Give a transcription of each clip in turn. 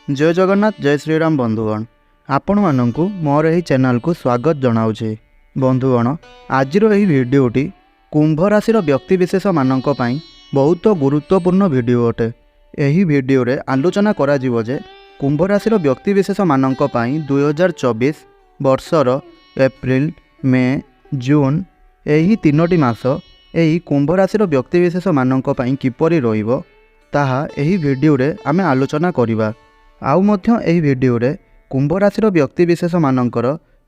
जय जगन्नाथ जय श्रीराम बंधुगण आपण मानक मोर यही चैनल को स्वागत जनाऊे। बंधुगण आज भिडियोटी कुंभ राशि व्यक्तिशेष मानक पई बहुत गुरुत्वपूर्ण भिडियो अटे। यही भिडियो रे आलोचना करा जिवो जे कुंभ राशि व्यक्तिशेष मानक पई 2024 वर्षर एप्रिल मे जून यही तीनोटी मास यही कुंभ राशि व्यक्तिशेष मानक पई किपरि रहिबो ताहा यही भिडियो रे आमे आलोचना करिबा। आउ मध्य एही भिडियो रे कुंभ राशि व्यक्तिशेष मानकर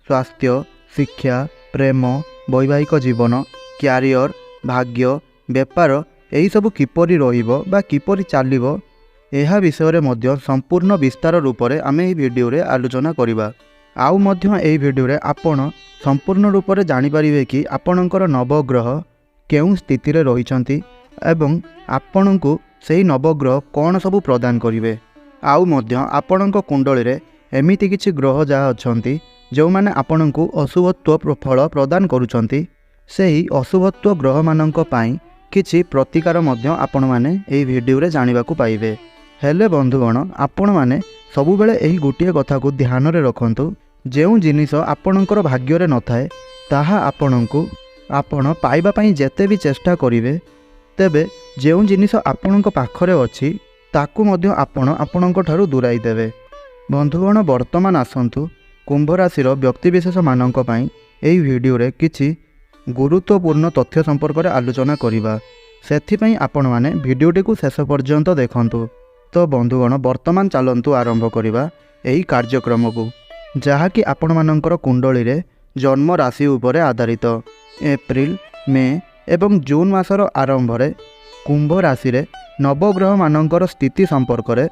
स्वास्थ्य शिक्षा प्रेम वैवाहिक जीवन क्यारियर भाग्य बेपार यही सब किपरि रहिबो बा किपरि चलिबो एहा विषय रे मध्य संपूर्ण विस्तार रूप से आमे एही भिडियो रे आलोचना करिबा। आउ मध्य एही भिडियो रे आपण संपूर्ण रूप से जानि परिबे कि आपणकर नवग्रह केउं स्थिति रे रहिसंती एवं आपणको सेही नवग्रह कौन सब प्रदान करिवे। आउ मध्य आपणक कुंडली रे एमिति किछि ग्रह जहाँ अछंती जो माने आपणको अशुभत्व फल प्रदान करुछंती सेही अशुभत्व ग्रह मानक पई किछि प्रतिकार मध्य आपण माने एही भिडियो रे जानिबाकू पाइबे। हेले बंधुगण आपण माने सबु बेले एही गोटिए कथा को ध्यान रे रखंतु जेउ जिनिस आपणकर भाग्य रे नथाए ताहा आपणको आपण पाइबा पई जेते भी चेष्टा करिवे तेबे जेउ जिनिस आपणक पाखरे अछि ताकू मध्य आपण आपणक ठारू दूराई देवे। बंधुगण वर्तमान आसंतु कुंभ राशि व्यक्तिशेष मानक पई एही भिडियो रे किछि गुरुत्वपूर्ण तथ्य संपर्क रे आलोचना करिबा। सेथिपई आपण माने भिडियोटी को शेष पर्यंत देखंतु। तो बंधुगण वर्तमान चलंतु आरंभ करिबा एही कार्यक्रम को जहा कि आपण मानकर कुंडली रे जन्म राशि उपरे आधारित। एप्रिल मे एवं जून मासर आरंभ रे कुंभ राशि रे नवग्रह मानकर स्थिति संपर्क रे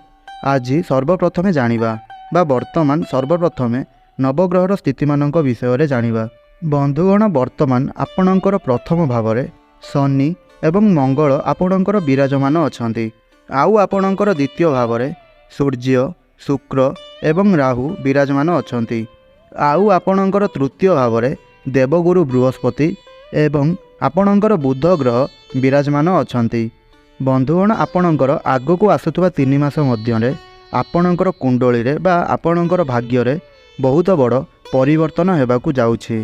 आज सर्वप्रथमे जानिबा बा वर्तमान सर्वप्रथमे नवग्रहर स्थिति मानक विषय रे जानिबा। बंधुगण वर्तमान आपणकर प्रथम भाव रे शनि एवं मंगल आपणकर विराजमान अछंती। आउ आपणकर द्वितीय भाव रे सूर्य शुक्र एवं राहु विराजमान अछंती। आउ आपणकर तृतीय भाव रे देवगुरु बृहस्पति एवं आपणकर बुध ग्रह विराजमान अछंती। बंधुगण आपणकर आगको आसुथुवा 3 मास मध्यरे आपणकर कुंडली रे बा आपणकर भाग्य रे बहुत बड़ परिवर्तन हेबाकू जाउछि।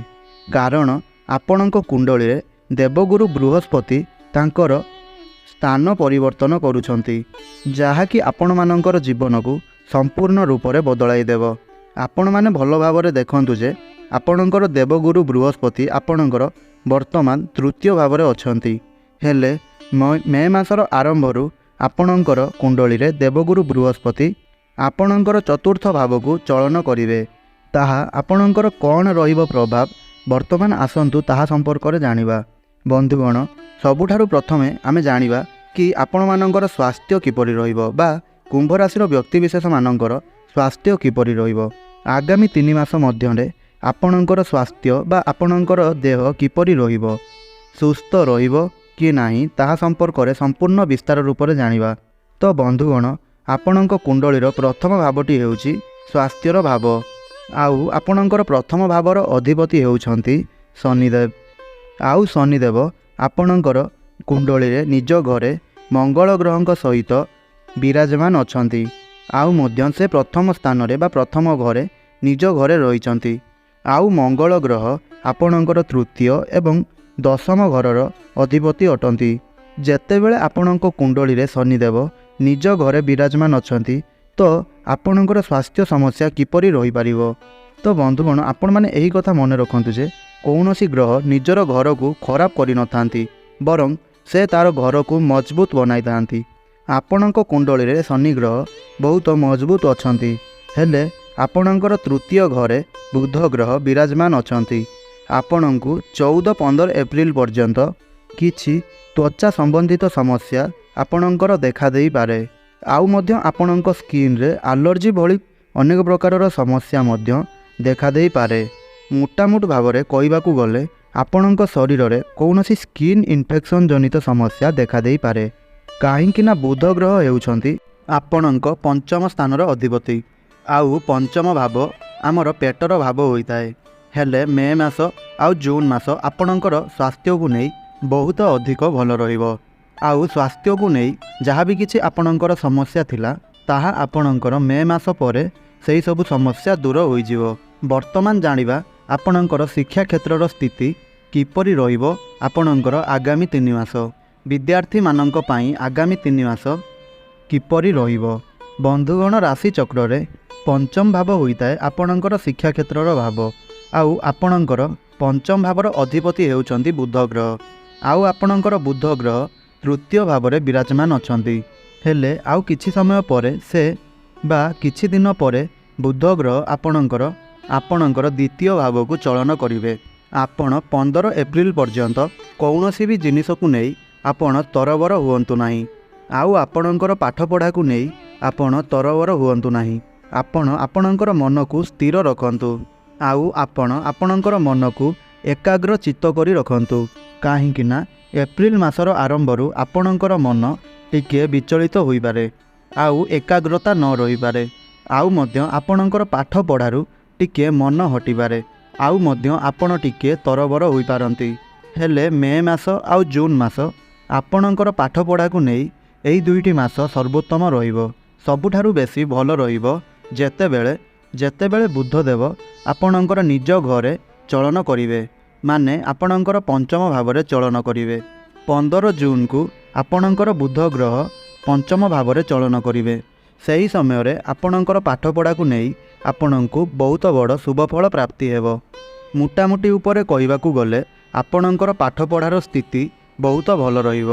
कारण आपणक कुंडली रे देवगुरु बृहस्पति तांकर स्थान परिवर्तन करुछंती जहा कि आपण मानकर जीवन को संपूर्ण रूप से बदलाई देव। आपण माने भल भाव रे देखंतु जे आपणकर देवगुरु बृहस्पति आपणकर वर्तमान तृतीय भाव रे अछंती। हेले मे मासर आरंभरू आपणकर कुंडली रे देवगुरु बृहस्पति आपणकर चतुर्थ भाव को चलन करिवे। ताहा आपणकर कौन रहिबो प्रभाव वर्तमान आसंतु ताहा संपर्क रे जानिबा। बंधुगण सबुठारु प्रथमे आमे जानिबा कि आपण मानकर स्वास्थ्य किपरि रहिबो बा कुंभ राशि व्यक्तिशेष मानकर स्वास्थ्य किपरि रहिबो। आगामी 3 मास मध्यरे आपणकर स्वास्थ्य बा आपणकर देह किपरि रहिबो सुस्थ रहिबो कि नाही ताहा संपर्क रे संपूर्ण विस्तार रूप से जानिबा। तो बंधुगण आपणक कुंडलीर प्रथम भावटी हेउची स्वास्थ्यर भाव। आउ आपणकर प्रथम भावर अधिपति हेउछंती शनिदेव। आउ शनिदेव आपणकर कुंडली रे निज घरे मंगल ग्रहंक सहित विराजमान अछंती। आउ मध्य से प्रथम स्थान रे बा प्रथम घरे निज घरे रहिचंती। आउ मंगल ग्रह आपणकर तृतीय एवं दशम घरर अधिपति अटंती। जेतेबेले आपणक कुंडली रे शनिदेव निज घरे विराजमान अछंती तो आपणकर स्वास्थ्य समस्या किपरि रही पारिबो। तो बंधुगण आपण माने एही कथा मन रखंतु जे कौनसी ग्रह निजर घर को खराब करि नथांती बरं से तार घर को मजबूत बनाई थांती। आपणक कुंडली रे शनि ग्रह बहुत मजबूत अछंती हेले आपणकर तृतीय घरे बुध ग्रह विराजमान अछंती। आपणको 14-15 एप्रिल पर्यंत किछि त्वचा संबंधित समस्या आपणकर देखा देई पारे। आउ मध्य आपणक स्किन रे एलर्जी भली अनेक प्रकारर समस्या मध्य देखा देई पारे। मोटामोट भाव रे कहबाकू गले आपणक शरीर रे कौनसी स्किन इन्फेक्शन जनित समस्या देखा देई पारे। काहेकि ना बुध ग्रह हेउछंती आपणक पंचम स्थानर अधिपति। आउ पंचम भाव आमर पेटर भाव होइताए। हेले मे मास आउ जून मास आपणकर स्वास्थ्य को नहीं बहुत अधिक भल रहिबो। आउ स्वास्थ्य को नहीं जहाँ भी किछि आपणकर समस्या थिला ତାହା ଆପଣଙ୍କର ମେ ମାସ ପରେ ସେହି ସବୁ ସମସ୍ୟା ଦୂର ହୋଇଯିବ। ବର୍ତ୍ତମାନ ଜାଣିବା ଆପଣଙ୍କର ଶିକ୍ଷା କ୍ଷେତ୍ରର ସ୍ଥିତି କିପରି ରହିବ ଆପଣଙ୍କର ଆଗାମୀ 3 ମାସ। ବିଦ୍ୟାର୍ଥୀମାନଙ୍କ ପାଇଁ ଆଗାମୀ 3 ମାସ କିପରି ରହିବ। ବନ୍ଧୁଗଣ, ରାଶି ଚକ୍ରରେ ପଞ୍ଚମ ଭାବ ହୋଇଥାଏ ଆପଣଙ୍କର ଶିକ୍ଷା କ୍ଷେତ୍ରର ଭାବ। ଆଉ ଆପଣଙ୍କର ପଞ୍ଚମ ଭାବର ଅଧିପତି ହେଉଛନ୍ତି ବୁଧ ଗ୍ରହ। ଆଉ ଆପଣଙ୍କର ବୁଧ ଗ୍ରହ ତୃତୀୟ ଭାବରେ ବିରାଜମାନ ଅଛନ୍ତି। ହେଲେ ଆଉ କିଛି ସମୟ ପରେ କିଛି ଦିନ ପରେ ବୁଧ ଗ୍ରହ ଆପଣଙ୍କର ଦ୍ୱିତୀୟ ଭାବକୁ ଚଳନ କରିବେ। ଆପଣ 15 ଏପ୍ରିଲ ପର୍ଯ୍ୟନ୍ତ କୌଣସି ବି ଜିନିଷକୁ ନେଇ ଆପଣ ତରବର ହୁଅନ୍ତୁ ନାହିଁ। ଆଉ ଆପଣଙ୍କର ପାଠପଢ଼ାକୁ ନେଇ ଆପଣ ତରବର ହୁଅନ୍ତୁ ନାହିଁ। ଆପଣ ଆପଣଙ୍କର ମନକୁ ସ୍ଥିର ରଖନ୍ତୁ। ଆଉ ଆପଣ ଆପଣଙ୍କର ମନକୁ ଏକାଗ୍ର ଚିତ୍ତ କରି ରଖନ୍ତୁ। କାହିଁକି ନା ଏପ୍ରିଲ ମାସର ଆରମ୍ଭରୁ ଆପଣଙ୍କର ମନ ଟିକିଏ ବିଚଳିତ ହୋଇପାରେ, ଆଉ ଏକାଗ୍ରତା ନ ରହିପାରେ, ଆଉ ମଧ୍ୟ ଆପଣଙ୍କର ପାଠପଢ଼ାରୁ ଟିକିଏ ମନ ହଟିପାରେ, ଆଉ ମଧ୍ୟ ଆପଣ ଟିକିଏ ତରବର ହୋଇପାରନ୍ତି। ହେଲେ ମେ ମାସ ଆଉ ଜୁନ୍ ମାସ ଆପଣଙ୍କର ପାଠପଢ଼ାକୁ ନେଇ ଏହି 2ଟି ମାସ ସର୍ବୋତ୍ତମ ରହିବ। ସବୁଠାରୁ ବେଶୀ ଭଲ ରହିବ ଯେତେବେଳେ ବୁଧଦେବ ଆପଣଙ୍କର ନିଜ ଘରେ ଚଳନ କରିବେ, ମାନେ ଆପଣଙ୍କର ପଞ୍ଚମ ଭାବରେ ଚଳନ କରିବେ। 15 ଜୁନ୍କୁ ଆପଣଙ୍କର ବୁଧ ଗ୍ରହ ପଞ୍ଚମ ଭାବରେ ଚଳନ କରିବେ। ସେହି ସମୟରେ ଆପଣଙ୍କର ପାଠପଢ଼ାକୁ ନେଇ ଆପଣଙ୍କୁ ବହୁତ ବଡ଼ ଶୁଭଫଳ ପ୍ରାପ୍ତି ହେବ। ମୋଟାମୋଟି ଉପରେ କହିବାକୁ ଗଲେ ଆପଣଙ୍କର ପାଠପଢ଼ାର ସ୍ଥିତି ବହୁତ ଭଲ ରହିବ।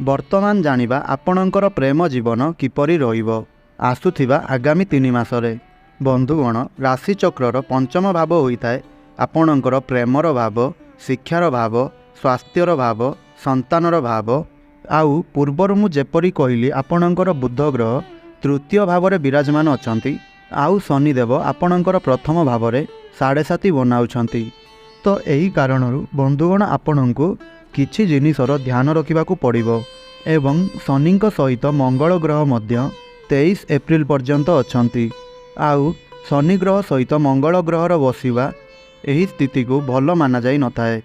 ବର୍ତ୍ତମାନ ଜାଣିବା ଆପଣଙ୍କର ପ୍ରେମ ଜୀବନ କିପରି ରହିବ ଆସୁଥିବା ଆଗାମୀ 3 ମାସରେ। ବନ୍ଧୁଗଣ, ରାଶିଚକ୍ରର ପଞ୍ଚମ ଭାବ ହୋଇଥାଏ ଆପଣଙ୍କର ପ୍ରେମର ଭାବ, ଶିକ୍ଷାର ଭାବ, ସ୍ୱାସ୍ଥ୍ୟର ଭାବ, ସନ୍ତାନର ଭାବ। ଆଉ ପୂର୍ବରୁ ମୁଁ ଯେପରି କହିଲି ଆପଣଙ୍କର ବୁଧ ଗ୍ରହ ତୃତୀୟ ଭାବରେ ବିରାଜମାନ ଅଛନ୍ତି, ଆଉ ଶନିଦେବ ଆପଣଙ୍କର ପ୍ରଥମ ଭାବରେ 7.5 ବନାଉଛନ୍ତି। ତ ଏହି କାରଣରୁ ବନ୍ଧୁଗଣ ଆପଣଙ୍କୁ କିଛି ଜିନିଷର ଧ୍ୟାନ ରଖିବାକୁ ପଡ଼ିବ। ଏବଂ ଶନିଙ୍କ ସହିତ ମଙ୍ଗଳ ଗ୍ରହ ମଧ୍ୟ 23 ଏପ୍ରିଲ ପର୍ଯ୍ୟନ୍ତ ଅଛନ୍ତି। ଆଉ ଶନି ଗ୍ରହ ସହିତ ମଙ୍ଗଳ ଗ୍ରହର ବସିବା ଏହି ସ୍ଥିତିକୁ ଭଲ ମାନାଯାଇ ନଥାଏ।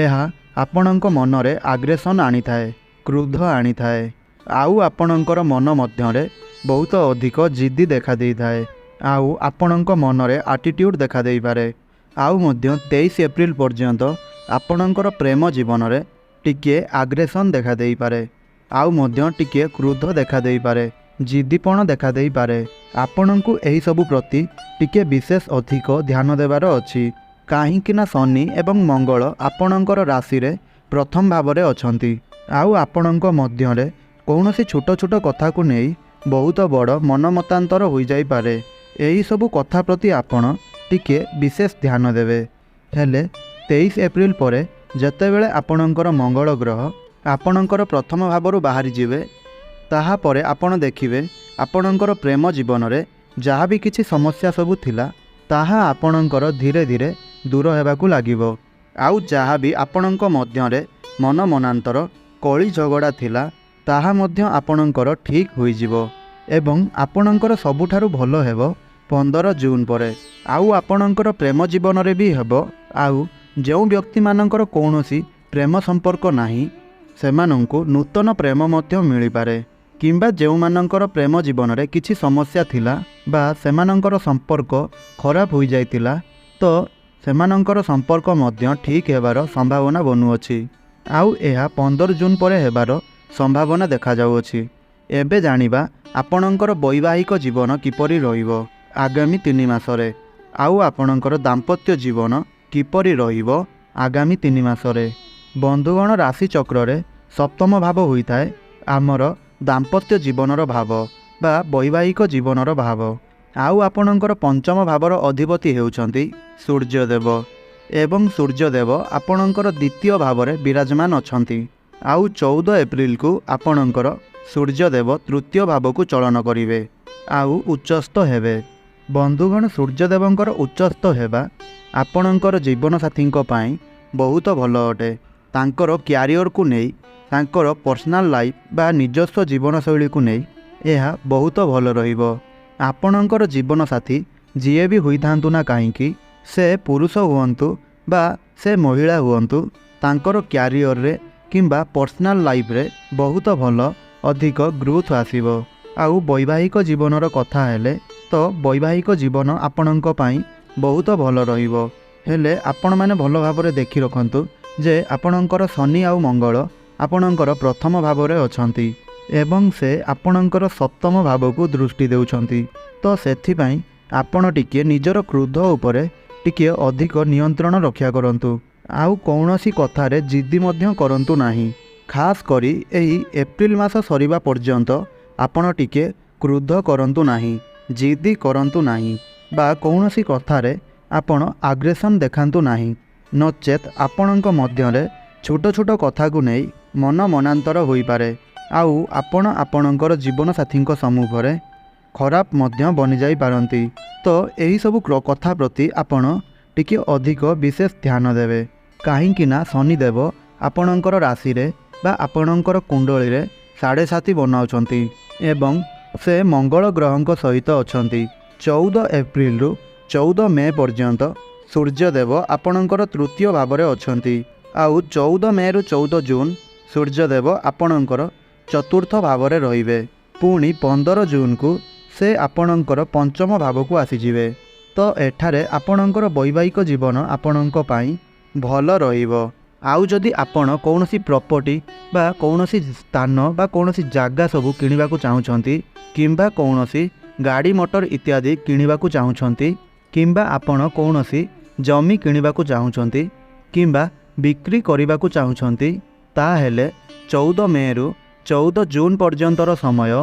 ଏହା ଆପଣଙ୍କ ମନରେ ଆଗ୍ରେସନ୍ ଆଣିଥାଏ, କ୍ରୋଧ ଆଣିଥାଏ, ଆଉ ଆପଣଙ୍କର ମନ ମଧ୍ୟରେ ବହୁତ ଅଧିକ ଜିଦି ଦେଖା ଦେଇଥାଏ, ଆଉ ଆପଣଙ୍କ ମନରେ ଆଟିଟ୍ୟୁଡ଼ ଦେଖାଦେଇପାରେ। ଆଉ ମଧ୍ୟ 23 ଏପ୍ରିଲ ପର୍ଯ୍ୟନ୍ତ ଆପଣଙ୍କର ପ୍ରେମ ଜୀବନରେ ଟିକିଏ ଆଗ୍ରେସନ୍ ଦେଖାଦେଇପାରେ, ଆଉ ମଧ୍ୟ ଟିକିଏ କ୍ରୋଧ ଦେଖାଦେଇପାରେ, ଜିଦିପଣ ଦେଖାଦେଇପାରେ। ଆପଣଙ୍କୁ ଏହିସବୁ ପ୍ରତି ଟିକିଏ ବିଶେଷ ଅଧିକ ଧ୍ୟାନ ଦେବାର ଅଛି। କାହିଁକି ନା ଶନି ଏବଂ ମଙ୍ଗଳ ଆପଣଙ୍କର ରାଶିରେ ପ୍ରଥମ ଭାବରେ ଅଛନ୍ତି। ଆଉ ଆପଣଙ୍କ ମଧ୍ୟରେ କୌଣସି ଛୋଟ ଛୋଟ କଥାକୁ ନେଇ ବହୁତ ବଡ଼ ମନମତାନ୍ତର ହୋଇଯାଇପାରେ। ଏହିସବୁ କଥା ପ୍ରତି ଆପଣ ଟିକିଏ ବିଶେଷ ଧ୍ୟାନ ଦେବେ। ହେଲେ 23 ଏପ୍ରିଲ ପରେ ଯେତେବେଳେ ଆପଣଙ୍କର ମଙ୍ଗଳ ଗ୍ରହ ଆପଣଙ୍କର ପ୍ରଥମ ଭାବରୁ ବାହାରିଯିବେ, ତାହାପରେ ଆପଣ ଦେଖିବେ ଆପଣଙ୍କର ପ୍ରେମ ଜୀବନରେ ଯାହା ବି କିଛି ସମସ୍ୟା ସବୁ ଥିଲା ତାହା ଆପଣଙ୍କର ଧୀରେ ଧୀରେ ଦୂର ହେବାକୁ ଲାଗିବ। ଆଉ ଯାହା ବି ଆପଣଙ୍କ ମଧ୍ୟରେ ମନାନ୍ତର କଳି ଝଗଡ଼ା ଥିଲା ତାହା ମଧ୍ୟ ଆପଣଙ୍କର ଠିକ୍ ହୋଇଯିବ। ଏବଂ ଆପଣଙ୍କର ସବୁଠାରୁ ଭଲ ହେବ 15 ଜୁନ୍ ପରେ। ଆଉ ଆପଣଙ୍କର ପ୍ରେମ ଜୀବନରେ ବି ହେବ। ଆଉ ଯେଉଁ ବ୍ୟକ୍ତିମାନଙ୍କର କୌଣସି ପ୍ରେମ ସମ୍ପର୍କ ନାହିଁ ସେମାନଙ୍କୁ ନୂତନ ପ୍ରେମ ମଧ୍ୟ ମିଳିପାରେ, କିମ୍ବା ଯେଉଁମାନଙ୍କର ପ୍ରେମ ଜୀବନରେ କିଛି ସମସ୍ୟା ଥିଲା ବା ସେମାନଙ୍କର ସମ୍ପର୍କ ଖରାପ ହୋଇଯାଇଥିଲା, ତ ସେମାନଙ୍କର ସମ୍ପର୍କ ମଧ୍ୟ ଠିକ୍ ହେବାର ସମ୍ଭାବନା ବନୁଅଛି। ଆଉ ଏହା 15 ଜୁନ୍ ପରେ ହେବାର ସମ୍ଭାବନା ଦେଖାଯାଉଅଛି। ଏବେ ଜାଣିବା ଆପଣଙ୍କର ବୈବାହିକ ଜୀବନ କିପରି ରହିବ ଆଗାମୀ 3 ମାସରେ, ଆଉ ଆପଣଙ୍କର ଦାମ୍ପତ୍ୟ ଜୀବନ କିପରି ରହିବ ଆଗାମୀ 3 ମାସରେ। ବନ୍ଧୁଗଣ, ରାଶିଚକ୍ରରେ ସପ୍ତମ ଭାବ ହୋଇଥାଏ ଆମର ଦାମ୍ପତ୍ୟ ଜୀବନର ଭାବ ବା ବୈବାହିକ ଜୀବନର ଭାବ। ଆଉ ଆପଣଙ୍କର ପଞ୍ଚମ ଭାବର ଅଧିପତି ହେଉଛନ୍ତି ସୂର୍ଯ୍ୟଦେବ, ଏବଂ ସୂର୍ଯ୍ୟଦେବ ଆପଣଙ୍କର ଦ୍ୱିତୀୟ ଭାବରେ ବିରାଜମାନ ଅଛନ୍ତି। ଆଉ 14 ଏପ୍ରିଲକୁ ଆପଣଙ୍କର ସୂର୍ଯ୍ୟଦେବ ତୃତୀୟ ଭାବକୁ ଚଳନ କରିବେ, ଆଉ ଉଚ୍ଚସ୍ଥ ହେବେ। ବନ୍ଧୁଗଣ, ସୂର୍ଯ୍ୟଦେବଙ୍କର ଉଚ୍ଚସ୍ଥ ହେବା ଆପଣଙ୍କର ଜୀବନସାଥୀଙ୍କ ପାଇଁ ବହୁତ ଭଲ ଅଟେ। ତାଙ୍କର କ୍ୟାରିୟରକୁ ନେଇ, ତାଙ୍କର ପର୍ସନାଲ୍ ଲାଇଫ୍ ବା ନିଜସ୍ୱ ଜୀବନଶୈଳୀକୁ ନେଇ ଏହା ବହୁତ ଭଲ ରହିବ। ଆପଣଙ୍କର ଜୀବନସାଥୀ ଯିଏ ବି ହୋଇଥାନ୍ତୁ ନା କାହିଁକି, ସେ ପୁରୁଷ ହୁଅନ୍ତୁ ବା ସେ ମହିଳା ହୁଅନ୍ତୁ, ତାଙ୍କର କ୍ୟାରିୟରରେ କିମ୍ବା ପର୍ସନାଲ୍ ଲାଇଫ୍ରେ ବହୁତ ଭଲ ଅଧିକ ଗ୍ରୋଥ୍ ଆସିବ। आउ वैवाहिक जीवनर कथा हेले तो वैवाहिक जीवन आपणक पई बहुत भल रहिबो। हेले आपण माने भल भाबरे देखि रखंतु जे आपणकर शनि आउ मंगल आपणकर प्रथम भावरे अछंती एवं से आपणकर सप्तम भावकु दृष्टि देउछंती। तो सेथिपई आपण टिके निजर क्रोध उपरे टिके अधिक नियंत्रण रक्षा करंतु। आउ कौनसी कथारे जिद्दी मध्य करंतु नाही। खास करी एही एप्रिल मास सरीबा पर्यंत आपण टिके क्रोध करंतु नाही, जिद्दी करंतु नाही बा कौनसी कथारे आपण आग्रेसन देखांतु नाही। नचेत आपणक मध्यरे छोट छोट कथा को नहीं मन मनांतर होई पारे आउ आपण आपणकर जीवन साथीक सम्मुखरे खराब मध्य बनि जाई पारंती। तो एही सब कथा प्रति आपण टिके अधिक विशेष ध्यान देवे कहीं शनिदेव आपणकर राशि रे बा आपणकर कुंडली रे 7.5 बनाउछंती एवं से मंगल ग्रहंक सहित अछंती। 14 एप्रिल रु 14 मे पर्यंत सूर्यदेव आपणकर तृतीय भाव में अछंती आउ 14 मे रु 14 जून सूर्यदेव आपणकर चतुर्थ भाव में रहिबे। पुणी 15 जून को से आपणकर पंचम भाव को आसीजिवे। तो एठारे आपणकर वैवाहिक जीवन आपणक पई भल रहिबो। आउ जदि आपण कौनसी प्रॉपर्टी बा कौनसी स्थान बा कौनसी जागा सबू किनिबा को चाहुछंती किंबा कौनसी गाड़ी मोटर इत्यादि किनिबा को चाहुछंती किंबा आपण कौनसी जमी किनिबा को चाहुछंती किंबा बिक्री करिबा को चाहुछंती ताहेले 14 मे रु 14 जून पर्यंतर समय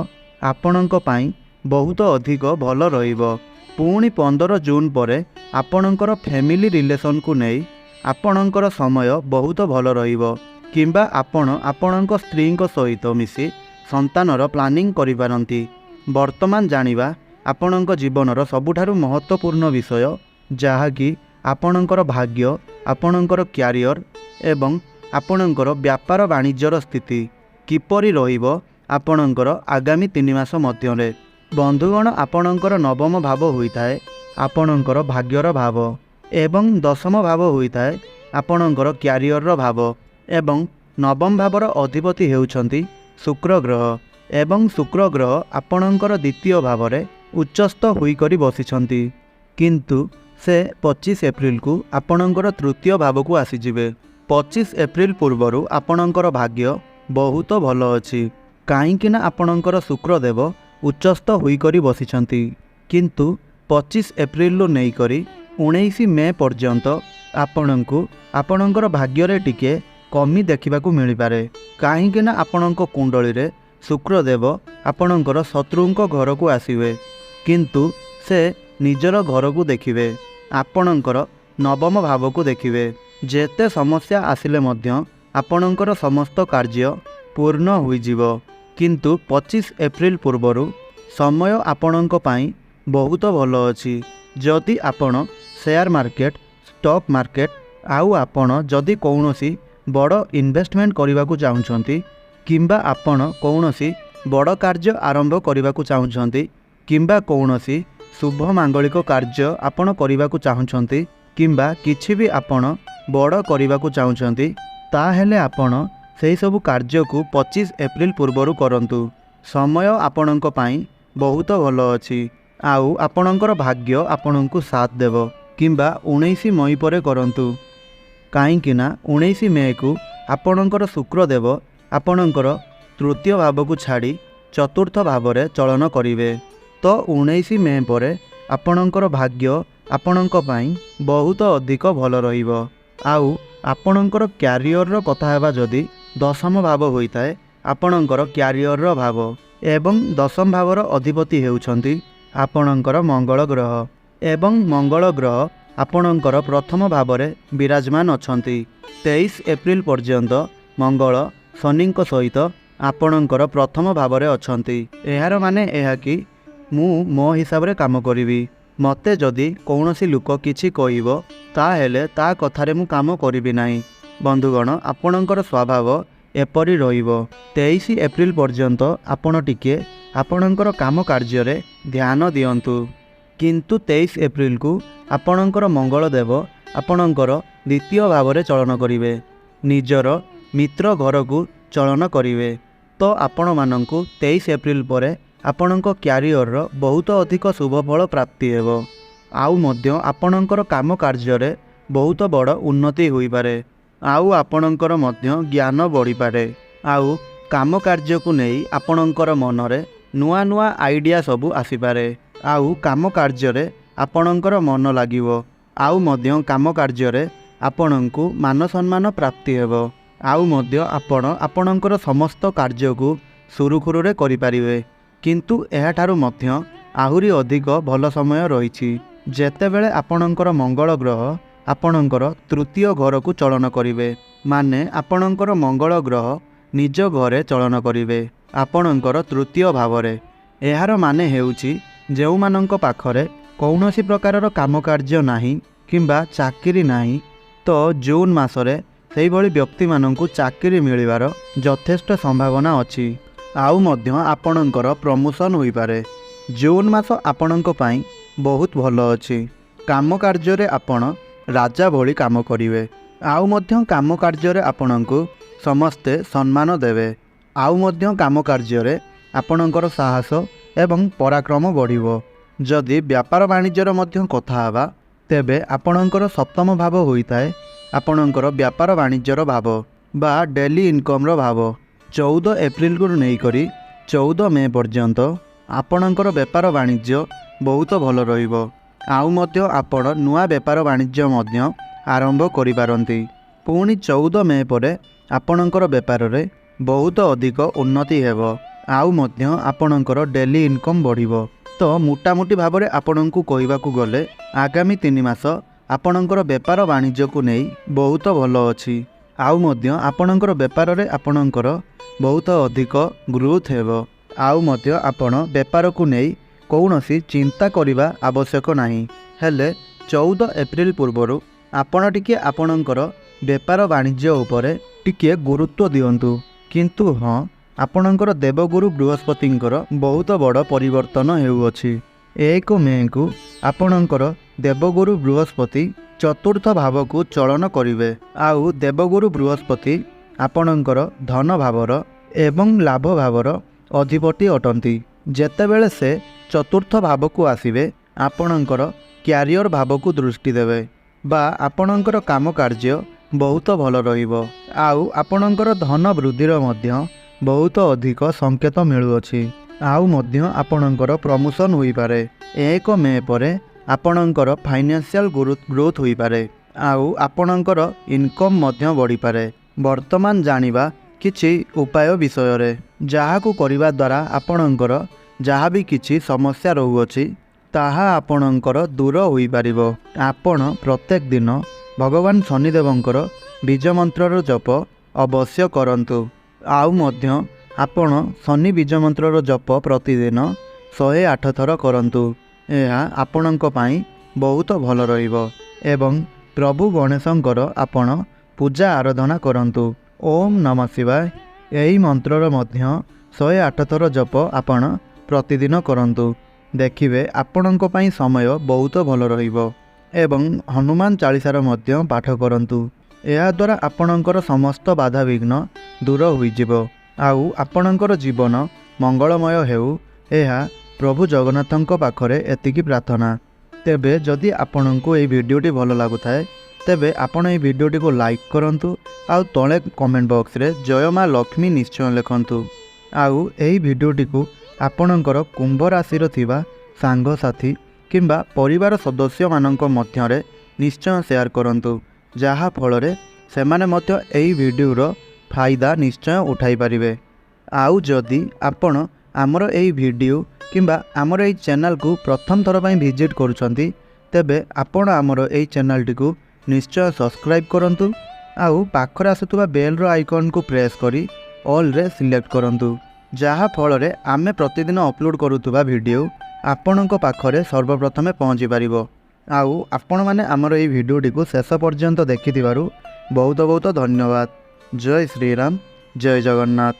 आपणक पई बहुत अधिक भल रहिबो। पुणी 15 जून परे आपणकर फैमिली रिलेशन को नहीं आपणकर समय बहुत भल रहिबो किंबा आपण आपणक स्त्री सहित मिसी संतानर प्लानिंग करि पारंती। वर्तमान जानिबा आपणक जीवनर सबुठारु महत्वपूर्ण विषय जहाँकि आपणकर भाग्य आपणकर क्यारियर एवं आपणकर व्यापार वाणिज्यर स्थिति किपरि रहिबो आपणकर आगामी 3 मास मध्यरे। बंधुगण आपणकर नवम भाव होइथाय आपणकर भाग्यर भाव एवं दशम भाव होइथाय आपणकर क्यारियर भाव एवं नवम भावर अधिपति हेउछंती शुक्र ग्रह एवं शुक्र ग्रह आपणकर द्वितीय भाव में उच्चस्थ होई करी बसिछंती किंतु से 25 एप्रिल को आपणकर तृतीय भाव को आसीजिवे। 25 एप्रिल पूर्वर आपणकर भाग्य बहुत भल अछि काहींकिना आपणकर शुक्रदेव उच्चस्थ होई करी बसिछंती किंतु 25 एप्रिल लो नहीं करी 19 मे पर्यंत आपणଙ୍କୁ आपणकर भाग्य रे टिके कमी देखिबाकू मिली पारे काहींकिना आपणक कुंडली रे शुक्रदेव आपणकर शत्रुंक घर को आसीबे किंतु से निजर घर को देखिबे आपणकर नवम भाव को देखिबे। जेते समस्या आसिले मध्य आपणकर समस्त कार्य पूर्ण होइजिवो किंतु 25 एप्रिल पूर्वरु समय आपणक पई बहुत भल अछि। जदि आपण शेयर मार्केट स्टॉक मार्केट आउ आपण जदि कौनसी बड़ इन्वेस्टमेंट करने को चाहूँगी किंबा आपण कौनसी बड़ कार्य आरंभ करने को चाहूँगी किंबा कौनसी शुभ मांगलिक कार्य आपण करने को चाहूँगी किंबा किछि भी आपण बड़ करने को चाहूँगी ताहेले आपण सेही सब कार्य को 25 एप्रिल पूर्वरु करंतु। समय आपणक पई बहुत भल अछि आउ आपणकर भाग्य आपणଙ୍କୁ साथ देव किंबा 19 मई परे करंतु काहींकिना 19 मे को आपणकर शुक्रदेव आपणकर तृतीय भाव को छाड़ी चतुर्थ भाव में चलन करिवे। तो 19 मे परे आपणकर भाग्य आपणक पई बहुत अधिक भल रहिबो। आउ आपणकर क्यारियर कथा हेबा जदि दशम भाव होइताए आपणकर क्यारियर भाव एवं दशम भावर अधिपति हेउछंती आपणकर मंगल ग्रह एवं मंगल ग्रह आपणकर प्रथम भाव में विराजमान अछंती। 23 एप्रिल पर्यंत मंगल शनि सहित आपणकर प्रथम भाव में अछंती। एहार माने एहा कि मु मो हिसाब रे काम करिवि मते जदि कौनसी लोक किछि कहिबो ताहेले ता कथारे मु काम करिवि नाही। बंधुगण आपणकर स्वभाव एपरि रहिबो। 23 एप्रिल पर्यंत आपण टिके आपणकर काम कार्य रे ध्यान दियंतु किंतु 23 एप्रिल को आपणकर मंगलदेव आपणकर द्वितीय भाव में चलन करिवे निजर मित्र घर को चलन करिवे। तो आपण मानंकु 23 एप्रिल परे ଆପଣଙ୍କ କ୍ୟାରିୟରର ବହୁତ ଅଧିକ ଶୁଭଫଳ ପ୍ରାପ୍ତି ହେବ। ଆଉ ମଧ୍ୟ ଆପଣଙ୍କର କାମ କାର୍ଯ୍ୟରେ ବହୁତ ବଡ଼ ଉନ୍ନତି ହୋଇପାରେ। ଆଉ ଆପଣଙ୍କର ମଧ୍ୟ ଜ୍ଞାନ ବଢ଼ିପାରେ। ଆଉ କାମ କାର୍ଯ୍ୟକୁ ନେଇ ଆପଣଙ୍କର ମନରେ ନୂଆ ନୂଆ ଆଇଡ଼ିଆ ସବୁ ଆସିପାରେ। ଆଉ କାମ କାର୍ଯ୍ୟରେ ଆପଣଙ୍କର ମନ ଲାଗିବ। ଆଉ ମଧ୍ୟ କାମ କାର୍ଯ୍ୟରେ ଆପଣଙ୍କୁ ମାନ ସମ୍ମାନ ପ୍ରାପ୍ତି ହେବ। ଆଉ ମଧ୍ୟ ଆପଣ ଆପଣଙ୍କର ସମସ୍ତ କାର୍ଯ୍ୟକୁ ସୁରୁଖୁରୁରେ କରିପାରିବେ। କିନ୍ତୁ ଏହାଠାରୁ ମଧ୍ୟ ଆହୁରି ଅଧିକ ଭଲ ସମୟ ରହିଛି, ଯେତେବେଳେ ଆପଣଙ୍କର ମଙ୍ଗଳ ଗ୍ରହ ଆପଣଙ୍କର ତୃତୀୟ ଘରକୁ ଚଳନ କରିବେ। ମାନେ ଆପଣଙ୍କର ମଙ୍ଗଳ ଗ୍ରହ ନିଜ ଘରେ ଚଳନ କରିବେ, ଆପଣଙ୍କର ତୃତୀୟ ଭାବରେ। ଏହାର ମାନେ ହେଉଛି ଯେଉଁମାନଙ୍କ ପାଖରେ କୌଣସି ପ୍ରକାରର କାମ କାର୍ଯ୍ୟ ନାହିଁ କିମ୍ବା ଚାକିରି ନାହିଁ, ତ ଜୁନ୍ ମାସରେ ସେହିଭଳି ବ୍ୟକ୍ତିମାନଙ୍କୁ ଚାକିରି ମିଳିବାର ଯଥେଷ୍ଟ ସମ୍ଭାବନା ଅଛି। ଆଉ ମଧ୍ୟ ଆପଣଙ୍କର ପ୍ରମୋସନ୍ ହୋଇପାରେ। ଜୁନ୍ ମାସ ଆପଣଙ୍କ ପାଇଁ ବହୁତ ଭଲ ଅଛି। କାମ କାର୍ଯ୍ୟରେ ଆପଣ ରାଜା ଭଳି କାମ କରିବେ। ଆଉ ମଧ୍ୟ କାମ କାର୍ଯ୍ୟରେ ଆପଣଙ୍କୁ ସମସ୍ତେ ସମ୍ମାନ ଦେବେ। ଆଉ ମଧ୍ୟ କାମ କାର୍ଯ୍ୟରେ ଆପଣଙ୍କର ସାହସ ଏବଂ ପରାକ୍ରମ ବଢ଼ିବ। ଯଦି ବ୍ୟାପାର ବାଣିଜ୍ୟର ମଧ୍ୟ କଥା ହେବା, ତେବେ ଆପଣଙ୍କର ସପ୍ତମ ଭାବ ହୋଇଥାଏ ଆପଣଙ୍କର ବ୍ୟାପାର ବାଣିଜ୍ୟର ଭାବ ବା ଡେଲି ଇନକମ୍ର ଭାବ। 14 ଏପ୍ରିଲରୁ ନେଇକରି 14 ମେ ପର୍ଯ୍ୟନ୍ତ ଆପଣଙ୍କର ବେପାର ବାଣିଜ୍ୟ ବହୁତ ଭଲ ରହିବ। ଆଉ ମଧ୍ୟ ଆପଣ ନୂଆ ବେପାର ବାଣିଜ୍ୟ ମଧ୍ୟ ଆରମ୍ଭ କରିପାରନ୍ତି। ପୁଣି 14 ମେ ପରେ ଆପଣଙ୍କର ବେପାରରେ ବହୁତ ଅଧିକ ଉନ୍ନତି ହେବ। ଆଉ ମଧ୍ୟ ଆପଣଙ୍କର ଡେଲି ଇନକମ୍ ବଢ଼ିବ। ତ ମୋଟାମୋଟି ଭାବରେ ଆପଣଙ୍କୁ କହିବାକୁ ଗଲେ ଆଗାମୀ 3 ମାସ ଆପଣଙ୍କର ବେପାର ବାଣିଜ୍ୟକୁ ନେଇ ବହୁତ ଭଲ ଅଛି। ଆଉ ମଧ୍ୟ ଆପଣଙ୍କର ବେପାରରେ ଆପଣଙ୍କର ବହୁତ ଅଧିକ ଗ୍ରୋଥ୍ ହେବ। ଆଉ ମଧ୍ୟ ଆପଣ ବେପାରକୁ ନେଇ କୌଣସି ଚିନ୍ତା କରିବା ଆବଶ୍ୟକ ନାହିଁ। ହେଲେ 14 ଏପ୍ରିଲ ପୂର୍ବରୁ ଆପଣ ଟିକିଏ ଆପଣଙ୍କର ବେପାର ବାଣିଜ୍ୟ ଉପରେ ଟିକିଏ ଗୁରୁତ୍ୱ ଦିଅନ୍ତୁ। କିନ୍ତୁ ହଁ, ଆପଣଙ୍କର ଦେବଗୁରୁ ବୃହସ୍ପତିଙ୍କର ବହୁତ ବଡ଼ ପରିବର୍ତ୍ତନ ହେଉଅଛି। 1 ମେ'କୁ ଆପଣଙ୍କର ଦେବଗୁରୁ ବୃହସ୍ପତି ଚତୁର୍ଥ ଭାବକୁ ଚଳନ କରିବେ। ଆଉ ଦେବଗୁରୁ ବୃହସ୍ପତି ଆପଣଙ୍କର ଧନ ଭାବର ଏବଂ ଲାଭ ଭାବର ଅଧିପତି ଅଟନ୍ତି। ଯେତେବେଳେ ସେ ଚତୁର୍ଥ ଭାବକୁ ଆସିବେ, ଆପଣଙ୍କର କ୍ୟାରିୟର ଭାବକୁ ଦୃଷ୍ଟି ଦେବେ ବା ଆପଣଙ୍କର କାମ କାର୍ଯ୍ୟ ବହୁତ ଭଲ ରହିବ। ଆଉ ଆପଣଙ୍କର ଧନ ବୃଦ୍ଧିର ମଧ୍ୟ ବହୁତ ଅଧିକ ସଂକେତ ମିଳୁଅଛି। ଆଉ ମଧ୍ୟ ଆପଣଙ୍କର ପ୍ରମୋସନ୍ ହୋଇପାରେ। 1 ମେ ପରେ ଆପଣଙ୍କର ଫାଇନାନ୍ସିଆଲ ଗ୍ରୋଥ୍ ହୋଇପାରେ। ଆଉ ଆପଣଙ୍କର ଇନକମ୍ ମଧ୍ୟ ବଢ଼ିପାରେ। ବର୍ତ୍ତମାନ ଜାଣିବା କିଛି ଉପାୟ ବିଷୟରେ, ଯାହାକୁ କରିବା ଦ୍ୱାରା ଆପଣଙ୍କର ଯାହା ବି କିଛି ସମସ୍ୟା ରହୁଅଛି ତାହା ଆପଣଙ୍କର ଦୂର ହୋଇପାରିବ। ଆପଣ ପ୍ରତ୍ୟେକ ଦିନ ଭଗବାନ ଶନିଦେବଙ୍କର ବୀଜ ମନ୍ତ୍ରର ଜପ ଅବଶ୍ୟ କରନ୍ତୁ। ଆଉ ମଧ୍ୟ ଆପଣ ଶନି ବୀଜ ମନ୍ତ୍ରର ଜପ ପ୍ରତିଦିନ 108 ଥର କରନ୍ତୁ। ଏହା ଆପଣଙ୍କ ପାଇଁ ବହୁତ ଭଲ ରହିବ। ଏବଂ ପ୍ରଭୁ ଗଣେଶଙ୍କର ଆପଣ ପୂଜା ଆରାଧନା କରନ୍ତୁ। ଓମ୍ ନମଃ ଶିବାୟ। ଏହି ମନ୍ତ୍ରର ମଧ୍ୟ 108 ଥର ଜପ ଆପଣ ପ୍ରତିଦିନ କରନ୍ତୁ। ଦେଖିବେ ଆପଣଙ୍କ ପାଇଁ ସମୟ ବହୁତ ଭଲ ରହିବ। ଏବଂ ହନୁମାନ ଚାଳିଶାର ମଧ୍ୟ ପାଠ କରନ୍ତୁ। ଏହାଦ୍ୱାରା ଆପଣଙ୍କର ସମସ୍ତ ବାଧାବିଘ୍ନ ଦୂର ହୋଇଯିବ। ଆଉ ଆପଣଙ୍କର ଜୀବନ ମଙ୍ଗଳମୟ ହେଉ, ଏହା ପ୍ରଭୁ ଜଗନ୍ନାଥଙ୍କ ପାଖରେ ଏତିକି ପ୍ରାର୍ଥନା। ତେବେ ଯଦି ଆପଣଙ୍କୁ ଏହି ଭିଡ଼ିଓଟି ଭଲ ଲାଗୁଥାଏ, ତେବେ ଆପଣ ଏହି ଭିଡ଼ିଓଟିକୁ ଲାଇକ୍ କରନ୍ତୁ। ଆଉ ତଳେ କମେଣ୍ଟ ବକ୍ସରେ ଜୟ ମା ଲକ୍ଷ୍ମୀ ନିଶ୍ଚୟ ଲେଖନ୍ତୁ। ଆଉ ଏହି ଭିଡ଼ିଓଟିକୁ ଆପଣଙ୍କର କୁମ୍ଭ ରାଶିର ଥିବା ସାଙ୍ଗସାଥି କିମ୍ବା ପରିବାର ସଦସ୍ୟମାନଙ୍କ ମଧ୍ୟରେ ନିଶ୍ଚୟ ସେୟାର କରନ୍ତୁ, ଯାହା ଫଳରେ ସେମାନେ ମଧ୍ୟ ଏହି ଭିଡ଼ିଓର ଫାଇଦା ନିଶ୍ଚୟ ଉଠାଇ ପାରିବେ। ଆଉ ଯଦି ଆପଣ ଆମର ଏହି ଭିଡ଼ିଓ କିମ୍ବା ଆମର ଏହି ଚ୍ୟାନେଲକୁ ପ୍ରଥମ ଥର ପାଇଁ ଭିଜିଟ୍ କରୁଛନ୍ତି, ତେବେ ଆପଣ ଆମର ଏହି ଚ୍ୟାନେଲଟିକୁ ନିଶ୍ଚୟ ସବସ୍କ୍ରାଇବ୍ କରନ୍ତୁ। ଆଉ ପାଖରେ ଆସୁଥିବା ବେଲ୍ର ଆଇକନ୍କୁ ପ୍ରେସ୍ କରି ଅଲ୍ରେ ସିଲେକ୍ଟ କରନ୍ତୁ, ଯାହା ଫଳରେ ଆମେ ପ୍ରତିଦିନ ଅପଲୋଡ଼ କରୁଥିବା ଭିଡ଼ିଓ ଆପଣଙ୍କ ପାଖରେ ସର୍ବପ୍ରଥମେ ପହଞ୍ଚି ପାରିବ। ଆଉ ଆପଣମାନେ ଆମର ଏହି ଭିଡ଼ିଓଟିକୁ ଶେଷ ପର୍ଯ୍ୟନ୍ତ ଦେଖିଥିବାରୁ ବହୁତ ବହୁତ ଧନ୍ୟବାଦ। ଜୟ ଶ୍ରୀରାମ, ଜୟ ଜଗନ୍ନାଥ।